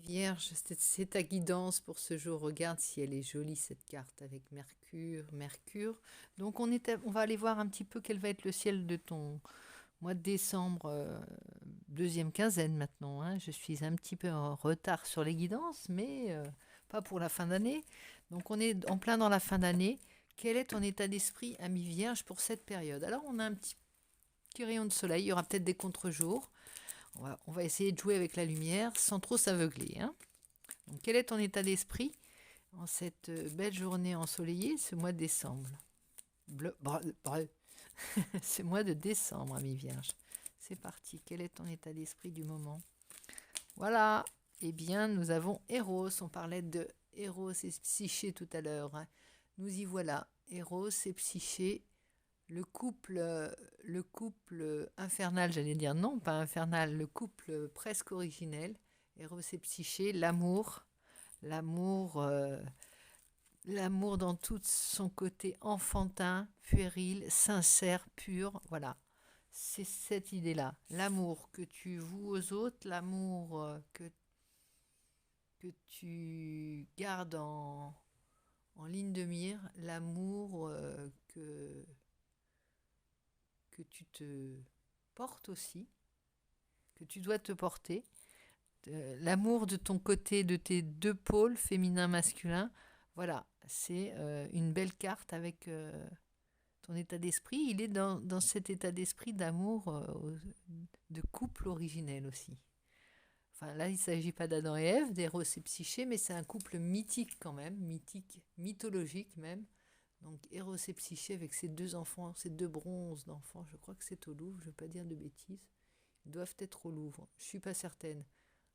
Vierge, c'est ta guidance pour ce jour. Regarde si elle est jolie cette carte avec Mercure, Mercure. Donc on va aller voir un petit peu quel va être le ciel de ton mois de décembre, deuxième quinzaine maintenant, hein. Je suis un petit peu en retard sur les guidances, mais pas pour la fin d'année. Donc on est en plein dans la fin d'année. Quel est ton état d'esprit, ami Vierge, pour cette période? Alors on a un petit rayon de soleil, il y aura peut-être des contre-jours. On va essayer de jouer avec la lumière sans trop s'aveugler, hein. Donc, quel est ton état d'esprit en cette belle journée ensoleillée, ce mois de décembre? Ce mois de décembre, ami Vierge. C'est parti. Quel est ton état d'esprit du moment? Voilà. Eh bien, nous avons Eros. On parlait de Eros et Psyché tout à l'heure, hein. Nous y voilà. Eros et Psyché. Le couple infernal, j'allais dire non, pas infernal, le couple presque originel. Eros et Psyché, l'amour, l'amour dans tout son côté enfantin, puéril, sincère, pur. Voilà, c'est cette idée-là. L'amour que tu voues aux autres, l'amour que tu gardes en ligne de mire, l'amour que tu te portes aussi, que tu dois te porter. L'amour de ton côté, de tes deux pôles, féminin, masculin. Voilà, c'est une belle carte avec ton état d'esprit. Il est dans cet état d'esprit d'amour, de couple originel aussi. Enfin, là, il ne s'agit pas d'Adam et Ève, d'Héros et Psyché, mais c'est un couple mythique quand même, mythique, mythologique même. Donc, Héros et Psyché avec ses deux enfants, ses deux bronzes d'enfants, je crois que c'est au Louvre, je ne veux pas dire de bêtises. Ils doivent être au Louvre, je ne suis pas certaine.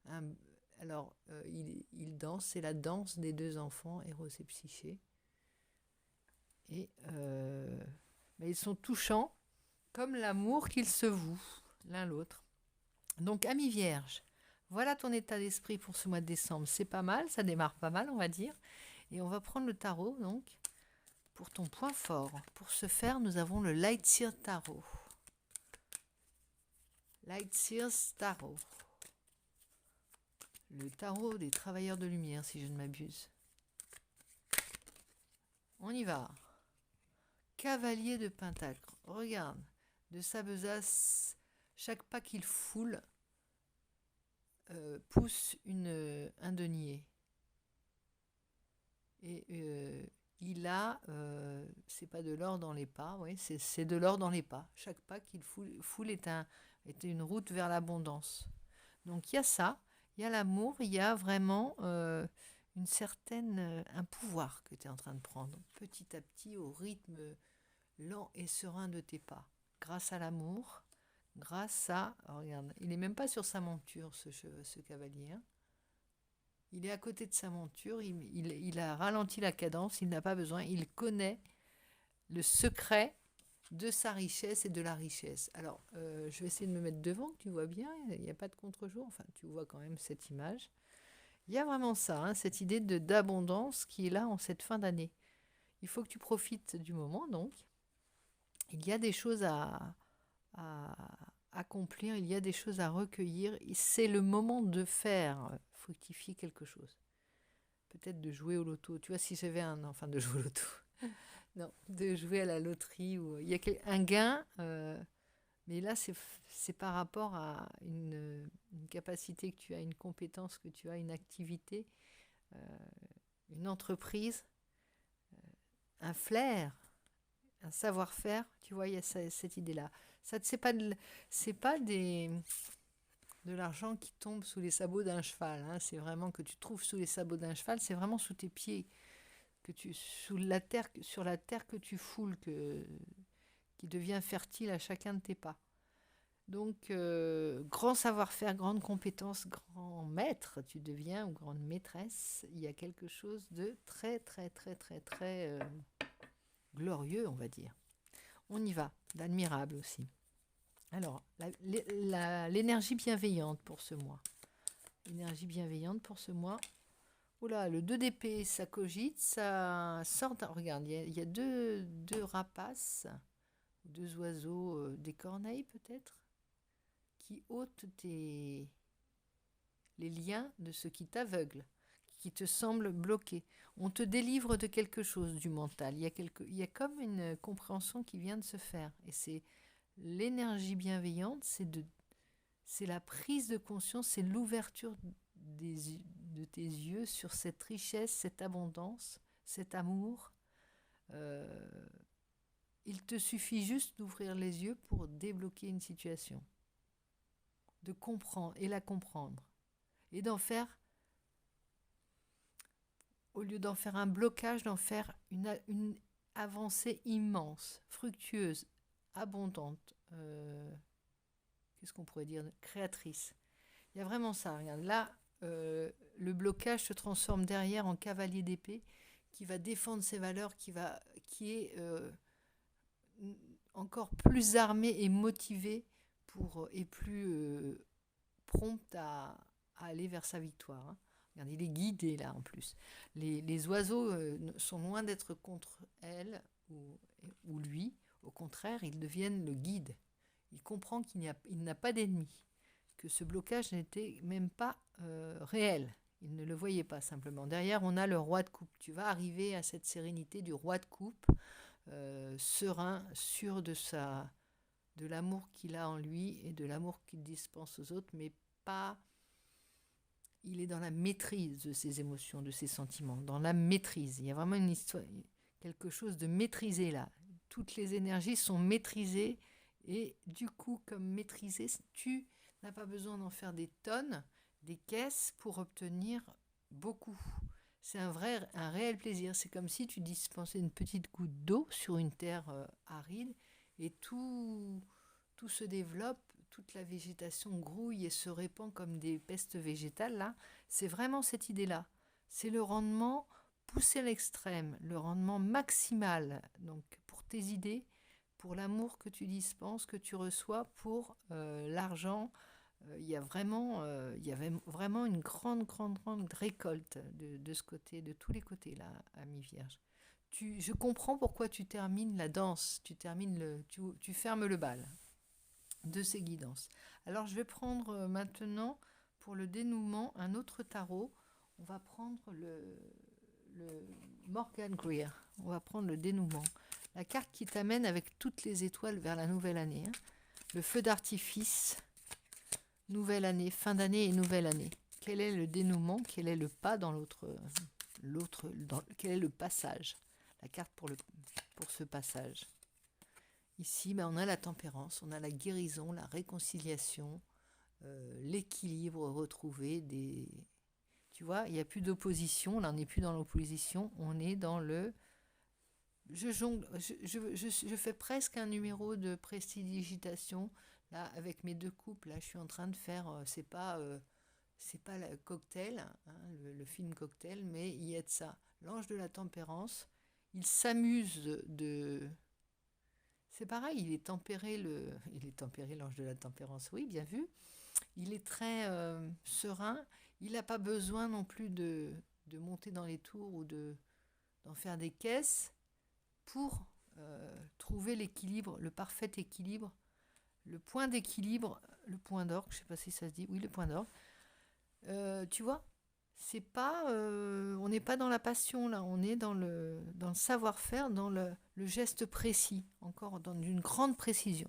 Un- alors, il danse, c'est la danse des deux enfants, Héros et Psyché. Et mais ils sont touchants, comme l'amour qu'ils se vouent l'un l'autre. Donc, ami Vierge, voilà ton état d'esprit pour ce mois de décembre. C'est pas mal, ça démarre pas mal, on va dire. Et on va prendre le tarot, donc, pour ton point fort. Pour ce faire, nous avons le Light Seer Tarot. Light Seers Tarot. Le tarot des travailleurs de lumière, si je ne m'abuse. On y va. Cavalier de Pentacle. Regarde, de sa besace, chaque pas qu'il foule pousse un denier. Et il a, c'est pas de l'or dans les pas, oui, c'est de l'or dans les pas. Chaque pas qu'il foule est une route vers l'abondance. Donc il y a ça, il y a l'amour, il y a vraiment un pouvoir que tu es en train de prendre petit à petit au rythme lent et serein de tes pas. Grâce à l'amour, grâce à... Oh, regarde, il n'est même pas sur sa monture, ce cavalier, hein. Il est à côté de sa monture, il a ralenti la cadence, il n'a pas besoin, il connaît le secret de sa richesse et de la richesse. Alors, je vais essayer de me mettre devant, que tu vois bien, il n'y a pas de contre-jour, enfin, tu vois quand même cette image. Il y a vraiment ça, hein, cette idée d'abondance qui est là en cette fin d'année. Il faut que tu profites du moment, donc. Il y a des choses à accomplir, il y a des choses à recueillir. C'est le moment de faire fructifier quelque chose. Peut-être de jouer au loto. Tu vois, si j'avais un... Enfin, de jouer au loto. Non, de jouer à la loterie. Il y a un gain, mais là, c'est par rapport à une capacité que tu as, une compétence que tu as, une activité, euh, une entreprise, un flair, un savoir-faire. Tu vois, il y a cette idée-là. Ça, c'est pas de l'argent qui tombe sous les sabots d'un cheval, hein. C'est vraiment que tu trouves sous les sabots d'un cheval, c'est vraiment sous tes pieds, sur la terre que tu foules, qui devient fertile à chacun de tes pas. Donc, grand savoir-faire, grande compétence, grand maître, tu deviens, ou grande maîtresse. Il y a quelque chose de très, très, très, très, très glorieux, on va dire. On y va, d'admirable aussi. Alors, l'énergie bienveillante pour ce mois. Énergie bienveillante pour ce mois. Oula, le 2 d'épée, ça cogite, ça sort. Regarde, il y a deux rapaces, deux oiseaux, des corneilles peut-être, qui ôtent les liens de ce qui t'aveugle, qui te semble bloqué. On te délivre de quelque chose du mental. Il y a comme une compréhension qui vient de se faire. Et c'est l'énergie bienveillante, c'est la prise de conscience, c'est l'ouverture de tes yeux sur cette richesse, cette abondance, cet amour. Il te suffit juste d'ouvrir les yeux pour débloquer une situation, de comprendre et la comprendre, et d'en faire, au lieu d'en faire un blocage, d'en faire une avancée immense, fructueuse, abondante, qu'est-ce qu'on pourrait dire, créatrice. Il y a vraiment ça, regarde, là, le blocage se transforme derrière en cavalier d'épée qui va défendre ses valeurs, qui est encore plus armé et motivé et plus prompt à aller vers sa victoire. Hein. Regarde, il est guidé là en plus. Les oiseaux sont loin d'être contre elle ou lui. Au contraire, ils deviennent le guide. Il comprend qu'il n'a pas d'ennemi, que ce blocage n'était même pas réel. Il ne le voyait pas simplement. Derrière, on a le roi de coupe. Tu vas arriver à cette sérénité du roi de coupe, serein, sûr de l'amour qu'il a en lui et de l'amour qu'il dispense aux autres, mais pas... Il est dans la maîtrise de ses émotions, de ses sentiments, dans la maîtrise. Il y a vraiment une histoire, quelque chose de maîtrisé là. Toutes les énergies sont maîtrisées et du coup, comme maîtrisées, tu n'as pas besoin d'en faire des tonnes, des caisses pour obtenir beaucoup. C'est un réel plaisir. C'est comme si tu dispensais une petite goutte d'eau sur une terre aride et tout se développe, toute la végétation grouille et se répand comme des pestes végétales. Là, c'est vraiment cette idée-là. C'est le rendement poussé à l'extrême, le rendement maximal. Donc pour tes idées, pour l'amour que tu dispenses, que tu reçois, pour l'argent. Il y avait vraiment une grande récolte de ce côté, de tous les côtés là, ami Vierge. Je comprends pourquoi tu termines la danse, tu fermes le bal de ces guidances. Alors je vais prendre maintenant pour le dénouement un autre tarot. On va prendre le Morgan Greer. On va prendre le dénouement. La carte qui t'amène avec toutes les étoiles vers la nouvelle année. Hein. Le feu d'artifice. Nouvelle année, fin d'année et nouvelle année. Quel est le dénouement? Quel est le pas dans quel est le passage? La carte pour ce passage. Ici, on a la tempérance, on a la guérison, la réconciliation, l'équilibre retrouvé. Tu vois, il n'y a plus d'opposition, là on n'est plus dans l'opposition, on est dans le... Je fais presque un numéro de prestidigitation. Là, avec mes deux coupes, là, je suis en train de faire, c'est pas le cocktail, hein, le film cocktail, mais il y a de ça. L'ange de la tempérance, il s'amuse c'est pareil, il est tempéré, l'ange de la tempérance, oui, bien vu. Il est très serein, il n'a pas besoin non plus de monter dans les tours ou d'en faire des caisses pour trouver l'équilibre, le parfait équilibre. Le point d'équilibre, le point d'orgue, je ne sais pas si ça se dit, oui, le point d'orgue. Tu vois, c'est pas, on n'est pas dans la passion là, on est dans le savoir-faire, dans le geste précis, encore dans une grande précision.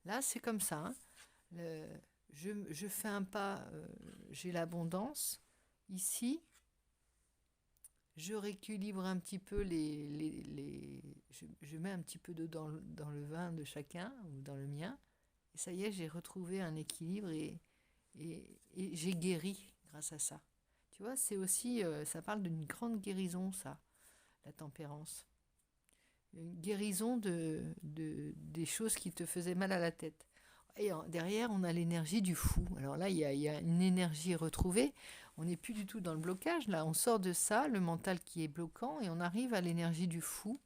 Là, c'est comme ça. Hein. Je fais un pas, j'ai l'abondance. Ici, je rééquilibre un petit peu je mets un petit peu d'eau dans le vin de chacun ou dans le mien. Et ça y est, j'ai retrouvé un équilibre et j'ai guéri grâce à ça. Tu vois, c'est aussi, ça parle d'une grande guérison, ça, la tempérance. Une guérison des choses qui te faisaient mal à la tête. Et derrière, on a l'énergie du fou. Alors là, il y a une énergie retrouvée. On n'est plus du tout dans le blocage. Là, on sort de ça, le mental qui est bloquant, et on arrive à l'énergie du fou,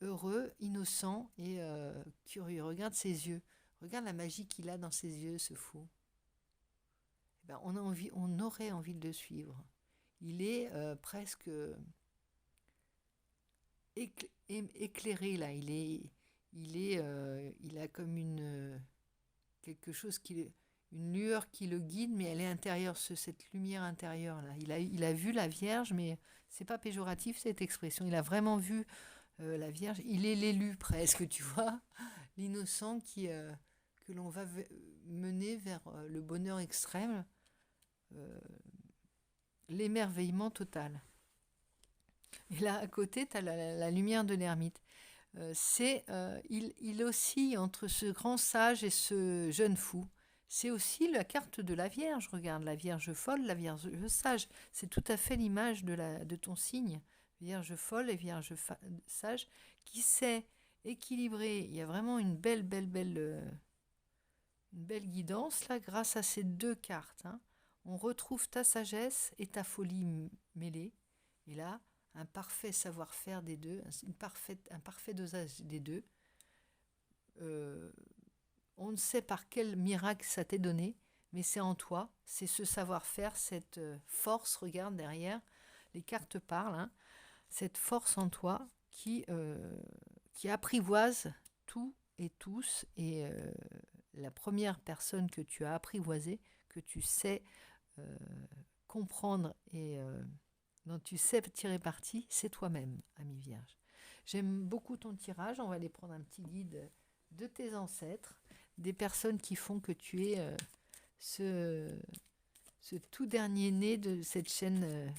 heureux, innocent et curieux. Regarde ses yeux. Regarde la magie qu'il a dans ses yeux, ce fou. Eh ben, on aurait envie de le suivre. Il est presque éclairé là. Il a comme quelque chose une lueur qui le guide, mais elle est intérieure, cette lumière intérieure là. Il a vu la Vierge, mais c'est pas péjoratif cette expression. Il a vraiment vu la Vierge. Il est l'élu presque, tu vois, l'innocent que l'on va mener vers le bonheur extrême, euh, l'émerveillement total. Et là, à côté, tu as la lumière de l'ermite. Il oscille entre ce grand sage et ce jeune fou. C'est aussi la carte de la Vierge. Regarde, la Vierge folle, la Vierge sage. C'est tout à fait l'image de ton signe. Vierge folle et Vierge sage qui sait équilibrer. Il y a vraiment une belle guidance là grâce à ces deux cartes. Hein. On retrouve ta sagesse et ta folie mêlées. Et là, un parfait savoir-faire des deux, un parfait dosage des deux. On ne sait par quel miracle ça t'est donné, mais c'est en toi, c'est ce savoir-faire, cette force, regarde derrière, les cartes parlent, hein, cette force en toi qui apprivoise tout et tous, et la première personne que tu as apprivoisée, que tu sais comprendre et dont tu sais tirer parti, c'est toi-même, ami Vierge. J'aime beaucoup ton tirage. On va aller prendre un petit guide de tes ancêtres, des personnes qui font que tu es ce tout dernier né de cette chaîne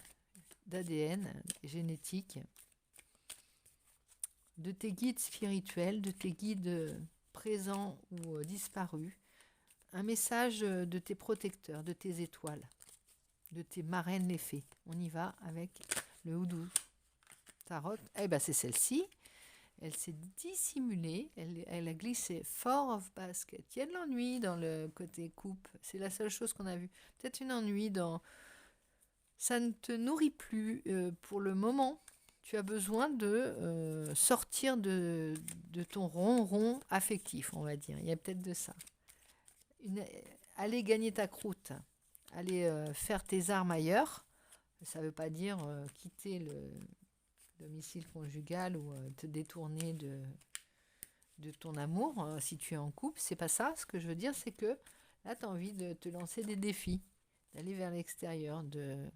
d'ADN génétique, de tes guides spirituels, de tes guides présents ou disparus, un message de tes protecteurs, de tes étoiles, de tes marraines les fées. On y va avec le houdou tarot. Eh ben c'est celle-ci. Elle s'est dissimulée. Elle a glissé four of basket. Il y a de l'ennui dans le côté coupe. C'est la seule chose qu'on a vue. Peut-être une ennui dans... Ça ne te nourrit plus pour le moment. Tu as besoin de sortir de ton ronron affectif, on va dire. Il y a peut-être de ça. Aller gagner ta croûte. Aller faire tes armes ailleurs. Ça ne veut pas dire quitter le domicile conjugal ou te détourner de ton amour si tu es en couple. C'est pas ça. Ce que je veux dire, c'est que là, tu as envie de te lancer des défis, d'aller vers l'extérieur, de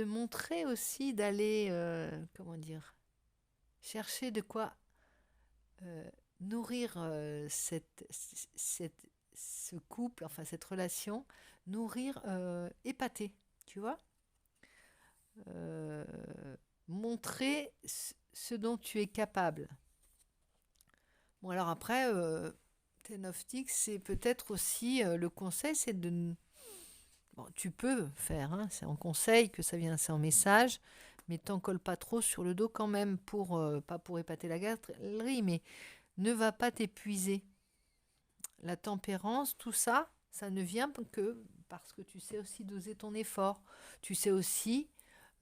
montrer aussi, d'aller, comment dire, chercher de quoi nourrir ce couple, enfin cette relation, nourrir, épater, tu vois, montrer ce dont tu es capable. Bon, alors après, Ten of Sticks, c'est peut-être aussi le conseil, c'est de... Bon, tu peux faire, hein, c'est en conseil que ça vient, c'est en message, mais t'en colle pas trop sur le dos quand même, pas pour épater la galerie, mais ne va pas t'épuiser. La tempérance, tout ça, ça ne vient que parce que tu sais aussi doser ton effort. Tu sais aussi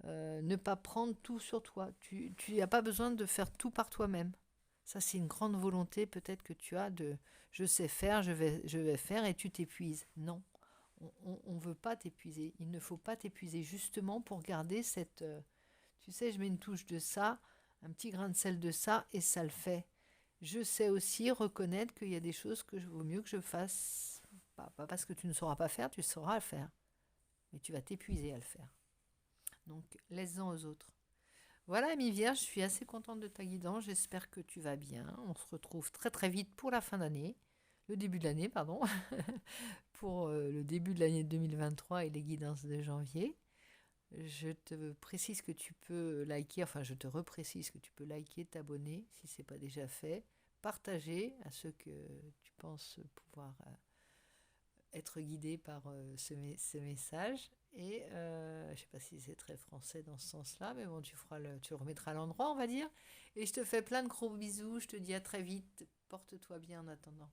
ne pas prendre tout sur toi. Tu n'as pas besoin de faire tout par toi-même. Ça, c'est une grande volonté peut-être que tu as de je sais faire, je vais faire et tu t'épuises. Non, on ne veut pas t'épuiser. Il ne faut pas t'épuiser justement pour garder cette... tu sais, je mets une touche de ça, un petit grain de sel de ça et ça le fait. Je sais aussi reconnaître qu'il y a des choses que vaut mieux que je fasse. Pas parce que tu ne sauras pas faire, tu sauras le faire. Mais tu vas t'épuiser à le faire. Donc, laisse-en aux autres. Voilà, ami Vierge, je suis assez contente de ta guidance. J'espère que tu vas bien. On se retrouve très très vite pour la fin d'année. Le début de l'année, pardon. Pour le début de l'année 2023 et les guidances de janvier. Je te précise que tu peux liker, enfin je te reprécise que tu peux liker, t'abonner si ce n'est pas déjà fait, partager à ceux que tu penses pouvoir être guidés par ce message. Et je ne sais pas si c'est très français dans ce sens-là, mais bon, tu le remettras à l'endroit, on va dire. Et je te fais plein de gros bisous, je te dis à très vite, porte-toi bien en attendant.